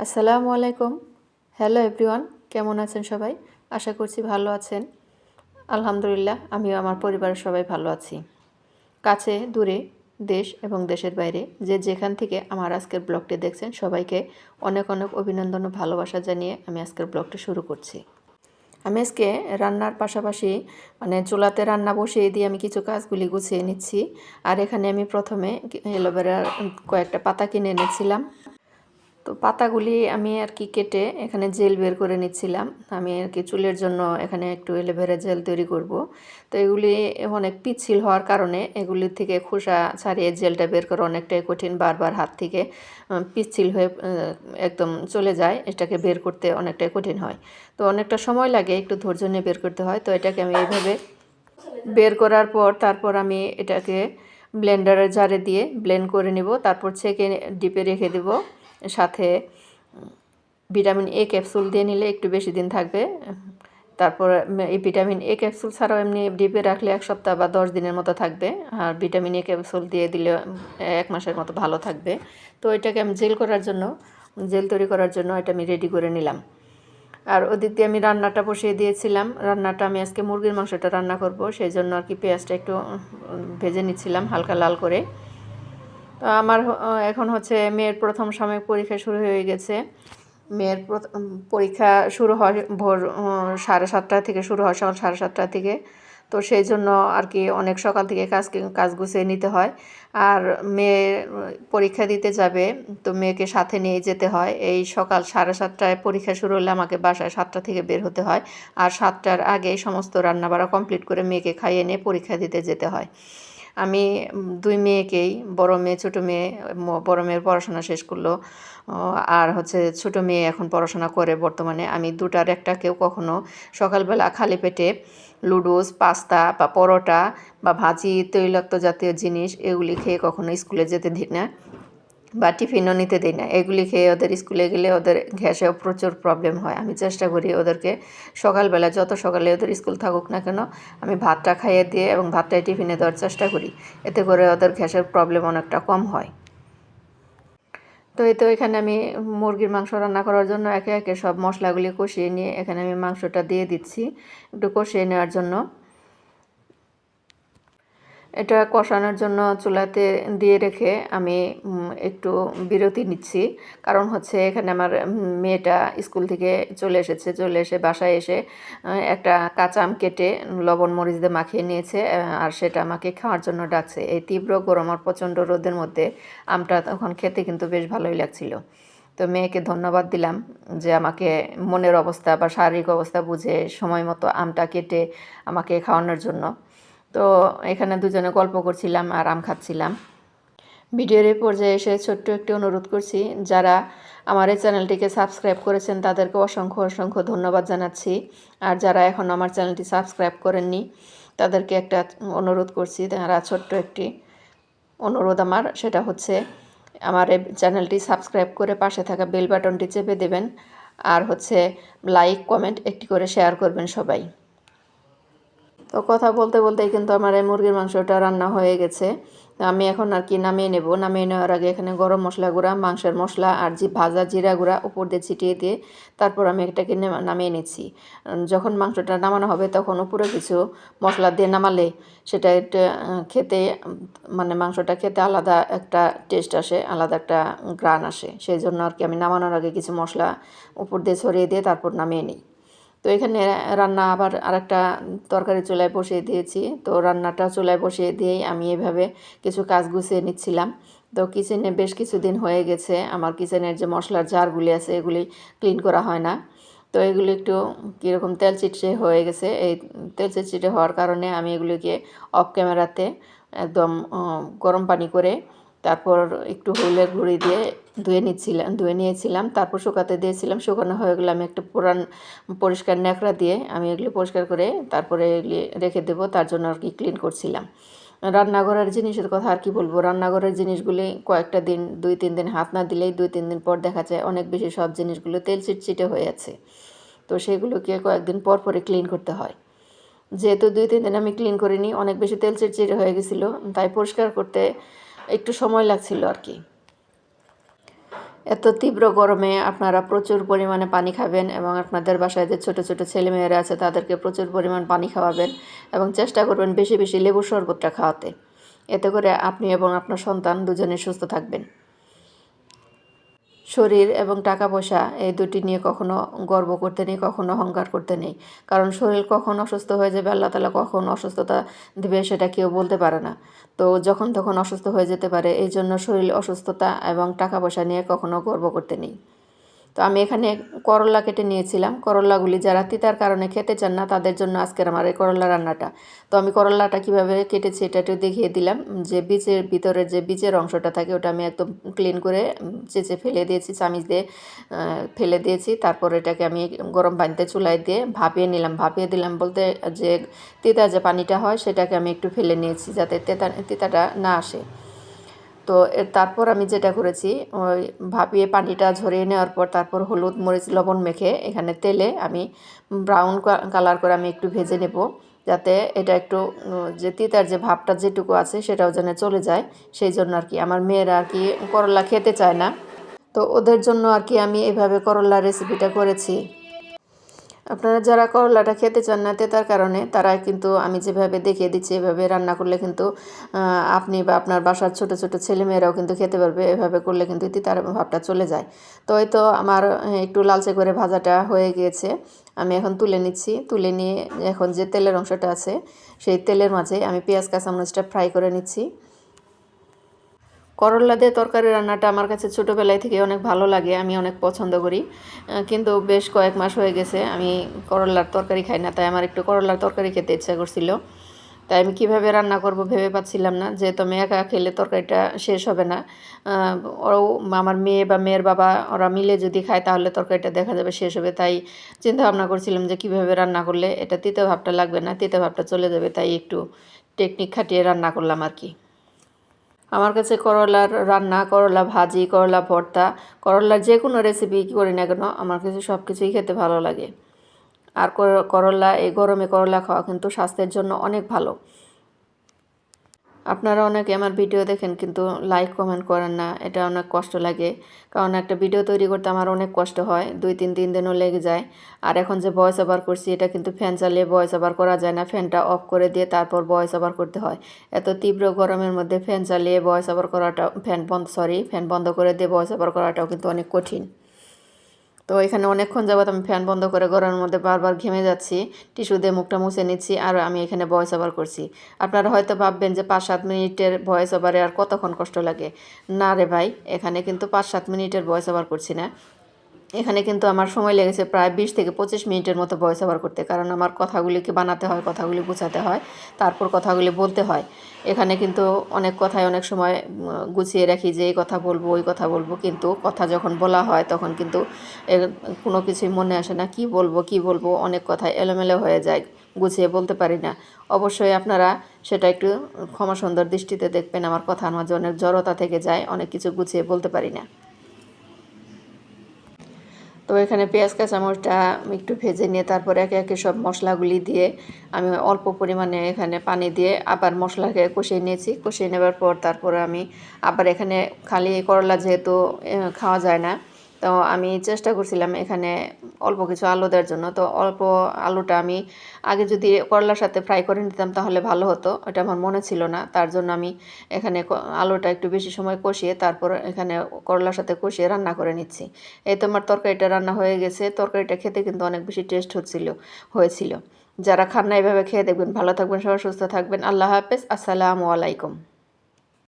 আসসালামু আলাইকুম। Hello everyone, কেমন আছেন সবাই? আশা করছি ভালো আছেন। আলহামদুলিল্লাহ, আমিও আমার পরিবারের সবাই ভালো আছি। কাছে দূরে, দেশ এবং দেশের বাইরে যে যেখান থেকে আমার আজকের ব্লগটি দেখছেন সবাইকে অনেক অনেক অভিনন্দন ও ভালোবাসা জানিয়ে আমি আজকের ব্লগটি শুরু করছি। আমি আজকে রান্নার পাশাপাশি চুলাতে রান্না বসিয়ে দিয়ে আমি কিছু কাজগুলি গুছিয়ে নিচ্ছি। আর এখানে আমি প্রথমে অ্যালোভেরার কয়েকটা পাতা কিনে এনেছিলাম। তো পাতাগুলি আমি আর কি কেটে এখানে জেল বের করে নিচ্ছিলাম। আমি আর কি চুলের জন্য এখানে একটু অ্যালোভেরা জেল তৈরি করব। তো এগুলি অনেক পিচ্ছিল হওয়ার কারণে এগুলির থেকে খোসা ছাড়িয়ে জেলটা বের করা অনেকটাই কঠিন। বারবার হাত থেকে পিচ্ছিল হয়ে একদম চলে যায়, এটাকে বের করতে অনেকটাই কঠিন হয়। তো অনেকটা সময় লাগে, একটু ধৈর্য নিয়ে বের করতে হয়। তো এটাকে আমি এইভাবে বের করার পর তারপর আমি এটাকে ব্লেন্ডারের জারে দিয়ে ব্লেন্ড করে নিব। তারপর ছেঁকে ডিপে রেখে দেব। সাথে ভিটামিন এ ক্যাপসুল দিয়ে নিলে একটু বেশি দিন থাকবে। তারপর এই ভিটামিন এ ক্যাপসুল ছাড়াও এমনি ডিপে রাখলে 1 সপ্তাহ বা 10 দিনের মতো থাকবে। আর ভিটামিন এ ক্যাপসুল দিয়ে দিলে 1 মাসের মতো ভালো থাকবে। তো এটাকে আমি জেল তৈরি করার জন্য এটা আমি রেডি করে নিলাম। আর ওদিক দিয়ে আমি রান্নাটা বসিয়ে দিয়েছিলাম। রান্নাটা আমি আজকে মুরগির মাংসটা রান্না করব, সেই জন্য আর কি পেঁয়াজটা একটু ভেজে নিচ্ছিলাম হালকা লাল করে। তো আমার এখন হচ্ছে মেয়ের প্রথম সাময়িক পরীক্ষা শুরু হয়ে গেছে। মেয়ের পরীক্ষা শুরু হয় ভোর 7:30 থেকে শুরু হয়, সকাল 7:30 থেকে। তো সেই জন্য আর কি অনেক সকাল থেকে কাজ গুছিয়ে নিতে হয়। আর মেয়ে পরীক্ষা দিতে যাবে, তো মেয়েকে সাথে নিয়ে যেতে হয়। এই সকাল 7:30টায় পরীক্ষা শুরু হলে আমাকে বাসায় 7টা থেকে বের হতে হয়। আর 7টার আগেই সমস্ত রান্নাবাড়া কমপ্লিট করে মেয়েকে খাইয়ে নিয়ে পরীক্ষা দিতে যেতে হয়। আমি 2 মেয়েকেই, বড় মেয়ে ছোটো মেয়ে, বড় মেয়ের পড়াশোনা শেষ করলো। আর হচ্ছে ছোটো মেয়ে এখন পড়াশোনা করে বর্তমানে। আমি দুটার একটাকেও কখনো সকালবেলা খালি পেটে লুডুস, পাস্তা বা পরোটা বা ভাজি, তৈলাক্ত জাতীয় জিনিস এগুলি খেয়ে কখনো স্কুলে যেতে দিই না বা টিফিনও নিতে দিই না। এগুলি খেয়ে ওদের স্কুলে গেলে ওদের গ্যাসেও প্রচুর প্রবলেম হয়। আমি চেষ্টা করি ওদেরকে সকালবেলা, যত সকালে ওদের স্কুল থাকুক না কেন, আমি ভাতটা খাইয়ে দিয়ে এবং ভাতটাই টিফিনে দেওয়ার চেষ্টা করি। এতে করে ওদের গ্যাসের প্রবলেম অনেকটা কম হয়। তো এই তো এখানে আমি মুরগির মাংস রান্না করার জন্য একে একে সব মশলাগুলি কষিয়ে নিয়ে এখানে আমি মাংসটা দিয়ে দিচ্ছি একটু কষিয়ে নেওয়ার জন্য। এটা কষানোর জন্য চুলাতে দিয়ে রেখে আমি একটু বিরতি নিচ্ছি। কারণ হচ্ছে এখানে আমার মেয়েটা স্কুল থেকে চলে এসে বাসায় এসে একটা কাঁচা আম কেটে লবণ মরিচ দিয়ে মাখিয়ে নিয়েছে। আর সেটা আমাকে খাওয়ার জন্য ডাকছে। এই তীব্র গরম আর প্রচণ্ড রোদের মধ্যে আমটা তখন খেতে কিন্তু বেশ ভালোই লাগছিল। তো মেয়েকে ধন্যবাদ দিলাম যে আমাকে মনের অবস্থা বা শারীরিক অবস্থা বুঝে সময় মতো আমটা কেটে আমাকে খাওয়ানোর জন্য। তো এখানে দুজনে গল্প করছিলাম আর আম খাচ্ছিলাম। ভিডিওর এই পর্যায়ে এসে ছোট্ট একটি অনুরোধ করছি, যারা আমার এই চ্যানেলটিকে সাবস্ক্রাইব করেছেন তাদেরকে অসংখ্য অসংখ্য ধন্যবাদ জানাচ্ছি। আর যারা এখন আমার চ্যানেলটি সাবস্ক্রাইব করেননি তাদেরকে একটা অনুরোধ করছি, তারা ছোট্ট একটি অনুরোধ আমার, সেটা হচ্ছে আমার এই চ্যানেলটি সাবস্ক্রাইব করে পাশে থাকা বেল বাটনটি চেপে দেবেন। আর হচ্ছে লাইক কমেন্ট একটি করে শেয়ার করবেন সবাই। তো কথা বলতে বলতেই কিন্তু আমার এই মুরগির মাংসটা রান্না হয়ে গেছে। আমি এখন আর কি নামিয়ে নেব। নামিয়ে নেওয়ার আগে এখানে গরম মশলা গুঁড়া, মাংসের মশলা আর ভাজা জিরা গুঁড়া উপর দিয়ে ছিটিয়ে দিয়ে তারপর আমি এটাকে নামিয়ে নিচ্ছি। যখন মাংসটা নামানো হবে তখন উপরে কিছু মশলা দিয়ে নামালে সেটা একটা খেতে মাংসটা খেতে আলাদা একটা টেস্ট আসে, আলাদা একটা ঘ্রাণ আসে। সেই জন্য আর কি আমি নামানোর আগে কিছু মশলা উপর দিয়ে ছড়িয়ে দিয়ে তারপর নামিয়ে নিই। তো এখানে রান্না আবার আরেকটা তরকারি চুলায় বসিয়ে দিয়েছি। তো রান্নাটা চুলায় বসিয়ে দিয়েই আমি এভাবে কিছু কাজ গুছিয়ে নিচ্ছিলাম। তো কিচেনে বেশ কিছুদিন হয়ে গেছে আমার কিচেনের যে মশলার জারগুলি আছে এগুলি ক্লিন করা হয় না। তো এগুলি একটু কীরকম তেল চিটচিটে হয়ে গেছে। এই তেল চিটচিটে হওয়ার কারণে আমি এগুলিকে অফ ক্যামেরাতে একদম গরম পানি করে তারপর একটু হলুদের গুঁড়ি দিয়ে ধুয়ে নিয়েছিলাম। তারপর শুকাতে দিয়েছিলাম। শুকানো হয়ে গেলে আমি একটা পরিষ্কার ন্যাকড়া দিয়ে আমি এগুলি পরিষ্কার করে তারপরে এগুলি রেখে দেবো, তার জন্য আর কি ক্লিন করছিলাম। রান্নাঘরের জিনিসের কথা আর কি বলবো, রান্নাঘরের জিনিসগুলি কয়েকটা দিন 2-3 দিন হাত না দিলেই 2-3 দিন পর দেখা যায় অনেক বেশি সব জিনিসগুলো তেল চিটচিটে হয়ে আছে। তো সেগুলোকে কয়েকদিন পর পরে ক্লিন করতে হয়। যেহেতু 2-3 দিন আমি ক্লিন করিনি, অনেক বেশি তেল চিটচিটে হয়ে গেছিলো, তাই পরিষ্কার করতে একটু সময় লাগছিল আর কি। এত তীব্র গরমে আপনারা প্রচুর পরিমাণে পানি খাবেন এবং আপনাদের বাসায় যে ছোটো ছোটো ছেলেমেয়েরা আছে তাদেরকে প্রচুর পরিমাণ পানি খাওয়াবেন এবং চেষ্টা করবেন বেশি বেশি লেবুর শরবতটা খাওয়াতে। এতে করে আপনি এবং আপনার সন্তান দুজনেই সুস্থ থাকবেন। শরীর এবং টাকা পয়সা এই দুটি নিয়ে কখনো গর্ব করতে নেই, কখনো অহংকার করতে নেই। কারণ শরীর কখন অসুস্থ হয়ে যাবে, আল্লাহ তাআলা কখন অসুস্থতা দেবে সেটা কেউ বলতে পারে না। তো যখন তখন অসুস্থ হয়ে যেতে পারে, এই জন্য শরীর অসুস্থতা এবং টাকা পয়সা নিয়ে কখনো গর্ব করতে নেই। তো আমি এখানে করলা কেটে নিয়েছিলাম। করলাগুলি যারা তিতার কারণে খেতে চান না তাদের জন্য আজকের আমার এই করলা রান্নাটা। তো আমি করলাটা কীভাবে কেটেছি এটা একটু দেখিয়ে দিলাম। যে বীজের ভিতরে যে বীজের অংশটা থাকে ওটা আমি একদম ক্লিন করে চেঁচে ফেলে দিয়েছি, চামিচ দিয়ে ফেলে দিয়েছি। তারপর এটাকে আমি গরম পানিতে চুলায় দিয়ে ভাপিয়ে নিলাম। ভাপিয়ে দিলাম বলতে যে তিতা যে পানিটা হয় সেটাকে আমি একটু ফেলে নিয়েছি যাতে তিতাটা না আসে। তো তারপর আমি যেটা করেছি, ওই ভাপিয়ে পানিটা ঝরিয়ে নেওয়ার পর তারপর হলুদ মরিচ লবণ মেখে এখানে তেলে আমি ব্রাউন কালার করে আমি একটু ভেজে নেব, যাতে এটা একটু যে তিতার যে ভাবটা যেটুকু আছে সেটাও যেন চলে যায়। সেই জন্য আর কি আমার মেয়েরা আর কি করলা খেতে চায় না, তো ওদের জন্য আর কি আমি এভাবে করলা রেসিপিটা করেছি। আপনারা যারা করলাটা খেতে চান না তেতার কারণে, তারা কিন্তু আমি যেভাবে দেখিয়ে দিচ্ছি এভাবে রান্না করলে কিন্তু আপনি বা আপনার বাসার ছোট ছোট ছেলেমেয়েরাও কিন্তু খেতে পারবে। এভাবে করলে কিন্তু তিতার ভাবটা চলে যায়। তো এই তো আমার একটু লালচে করে ভাজাটা হয়ে গিয়েছে। আমি এখন তুলে নিচ্ছি। তুলে নিয়ে এখন যে তেলের অংশটা আছে সেই তেলের মাঝে আমি পেঁয়াজ কাঁচামরিচটা ফ্রাই করে নিচ্ছি। করলা দিয়ে তরকারি রান্নাটা আমার কাছে ছোটোবেলায় থেকে অনেক ভালো লাগে, আমি অনেক পছন্দ করি। কিন্তু বেশ কয়েক মাস হয়ে গেছে আমি করলার তরকারি খাই না, তাই আমার একটু করলার তরকারি খেতে ইচ্ছা করছিল। তাই আমি কীভাবে রান্না করব ভেবে পাচ্ছিলাম না, যেহেতু আমি একা খেলে তরকারিটা শেষ হবে না। ওরাও আমার মেয়ে বা মেয়ের বাবা ওরা মিলে যদি খায় তাহলে তরকারিটা দেখা যাবে শেষ হবে। তাই চিন্তা ভাবনা করছিলাম যে কীভাবে রান্না করলে এটা তিতে ভাবটা লাগবে না, তিতে ভাবটা চলে যাবে। তাই একটু টেকনিক খাটিয়ে রান্না করলাম আর কি। আমার কাছে করলার রান্না, করলা ভাজি, করলা ভর্তা, করলার যে কোনো রেসিপি করি না কেন আমার কাছে সব কিছুই খেতে ভালো লাগে। আর করলা এই গরমে করলা খাওয়া কিন্তু স্বাস্থ্যের জন্য অনেক ভালো। আপনারা অনেকে আমার ভিডিও দেখেন কিন্তু লাইক কমেন্ট করেন না, এটা অনেক কষ্ট লাগে। কারণ একটা ভিডিও তৈরি করতে আমার অনেক কষ্ট হয়, 2-3 দিনও লেগে যায়। আর এখন যে ভয়েস ওভার করছি এটা কিন্তু ফ্যান চালিয়ে ভয়েস ওভার করা যায় না, ফ্যানটা অফ করে দিয়ে তারপর ভয়েস ওভার করতে হয়। এত তীব্র গরমের মধ্যে ফ্যান চালিয়ে ভয়েস ওভার করাটা, ফ্যান বন্ধ করে দিয়ে ভয়েস ওভার করাটাও কিন্তু অনেক কঠিন। তো এখানে অনেকক্ষণ যাবত আমি ফ্যান বন্ধ করে গরমের মধ্যে বারবার ঘেমে যাচ্ছি, টিস্যু দিয়ে মুখটা মুছে নিচ্ছি আর আমি এখানে ভয়েস ওভার করছি। আপনারা হয়তো ভাববেন যে 5-7 মিনিটের ভয়েস ওভারে আর কতক্ষণ কষ্ট লাগে। না রে ভাই, এখানে কিন্তু 5-7 মিনিটের ভয়েস ওভার করছি না, এখানে কিন্তু আমার সময় লেগেছে প্রায় 20-25 মিনিটের মতো ভয়েস ওভার করতে। কারণ আমার কথাগুলিকে বানাতে হয়, কথাগুলি গুছাতে হয়, তারপর কথাগুলি বলতে হয়। এখানে কিন্তু অনেক কথাই অনেক সময় গুছিয়ে রাখি যে এই কথা বলবো ওই কথা বলবো, কিন্তু কথা যখন বলা হয় তখন কিন্তু কোনো কিছুই মনে আসে না, কি বলবো অনেক কথাই এলোমেলো হয়ে যায়, গুছিয়ে বলতে পারি না। অবশ্যই আপনারা সেটা একটু ক্ষমা সুন্দর দৃষ্টিতে দেখবেন, আমার কথার মাঝে অনেক জড়তা থেকে যায়, অনেক কিছু গুছিয়ে বলতে পারি না। তো এখানে পেঁয়াজ কাঁচামরিচটা একটু ভেজে নিয়ে তারপরে একে একে সব মশলাগুলি দিয়ে আমি অল্প পরিমাণে এখানে পানি দিয়ে আবার মশলাকে কষিয়ে নিয়েছি। কষিয়ে নেবার পর তারপরে আমি আবার এখানে খালি করলা যেহেতু খাওয়া যায় না, তো আমি চেষ্টা করছিলাম এখানে অল্প কিছু আলু দেওয়ার জন্য। তো অল্প আলুটা আমি আগে যদি করলার সাথে ফ্রাই করে নিতাম তাহলে ভালো হতো, এটা আমার মনে ছিল না। তার জন্য আমি এখানে আলুটা একটু বেশি সময় কষিয়ে তারপর এখানে করলার সাথে কষিয়ে রান্না করে নিচ্ছি। এই তো আমার তরকারিটা রান্না হয়ে গেছে। তরকারিটা খেতে কিন্তু অনেক বেশি টেস্ট হয়েছিল। যারা খান না এভাবে খেয়ে দেখবেন। ভালো থাকবেন, সবাই সুস্থ থাকবেন। আল্লাহ হাফেজ। আসসালামু আলাইকুম।